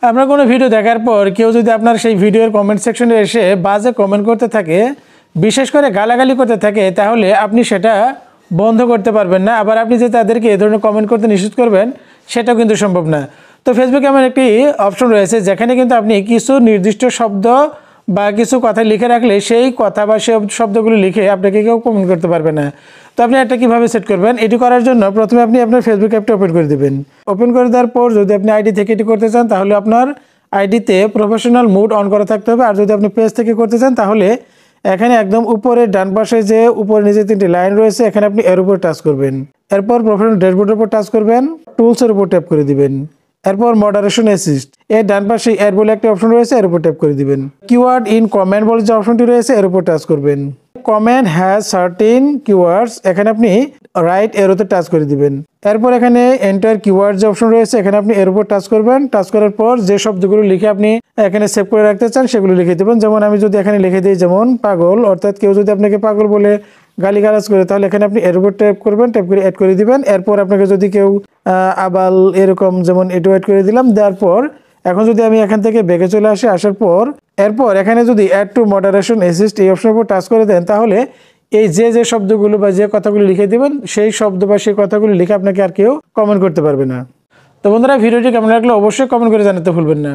আপনার কোনো ভিডিও দেখার পর কেউ যদি আপনার সেই ভিডিওর কমেন্ট সেকশনে এসে বাজে কমেন্ট করতে থাকে, বিশেষ করে গালাগালি করতে থাকে, তাহলে আপনি সেটা বন্ধ করতে পারবেন না। আবার আপনি যে তাদেরকে এই ধরনের কমেন্ট করতে নিষেধ করবেন, সেটাও কিন্তু সম্ভব না। তো ফেসবুকে এমন একটি অপশন রয়েছে যেখানে কিন্তু আপনি কিছু নির্দিষ্ট শব্দ বা কিছু কথা লিখে রাখলে সেই কথা বা সেই শব্দগুলো লিখে আপনাকে কেউ কমেন্ট করতে পারবে না। তো আপনি এটা কীভাবে সেট করবেন? এটি করার জন্য প্রথমে আপনি আপনার ফেসবুক অ্যাপটি ওপেন করে দেবেন। ওপেন করে দেওয়ার পর যদি আপনি আইডি থেকে এটি করতে চান, তাহলে আপনার আইডিতে প্রফেশনাল মোড অন করা থাকতে হবে। আর যদি আপনি পেজ থেকে করতে চান, তাহলে এখানে একদম উপরে ডান পাশে যে উপরে নিচে 3টি লাইন রয়েছে, এখানে আপনি এর উপর টাচ করবেন। এরপর প্রফেশনাল ড্যাশবোর্ডের উপর টাচ করবেন, টুলসের উপর ট্যাপ করে দিবেন। এরপর মডারেশন অ্যাসিস্ট এর ডান পাশে এর বলে একটা অপশন রয়েছে, এর উপর ট্যাপ করে দিবেন। কিওয়ার্ড ইন কমেন্ট বলে যে অপশনটি রয়েছে, এর উপর টাচ করবেন। কমেন্ট হ্যাজ সার্টেন কিওয়ার্ডস, এখানে আপনি রাইট এরোতে টাচ করে দিবেন। এরপর এখানে এন্টার কিওয়ার্ড যে অপশন রয়েছে, এখানে আপনি এর উপর টাচ করবেন। টাচ করার পর যে শব্দগুলো লিখে আপনি এখানে সেভ করে রাখতে চান, সেগুলো লিখে দেবেন। যেমন আমি যদি এখানে লিখে দিই যেমন পাগল, অর্থাৎ কেউ যদি আপনাকে পাগল বলে গালিগালাজ করে, তাহলে এখানে আপনি এর উপর ট্যাপ করবেন, ট্যাপ করে অ্যাড করে দিবেন। এরপর আপনাকে যদি কেউ আবাল এরকম যেমন এটু অ্যাড করে দিলাম। দেওয়ার পর এখন যদি আমি এখান থেকে ব্যাকে চলে আসি, আসার পর এরপর এখানে যদি অ্যাড টু মডারেশন অ্যাসিস্ট এই অপশনের উপর টাচ করে দেন, তাহলে এই যে শব্দগুলো বা যে কথাগুলো লিখে দিবেন, সেই শব্দ বা সেই কথাগুলো লিখে আপনাকে আর কেউ কমেন্ট করতে পারবে না। তো বন্ধুরা, ভিডিওটি কেমন লাগলো অবশ্যই কমেন্ট করে জানাতে ভুলবেন না।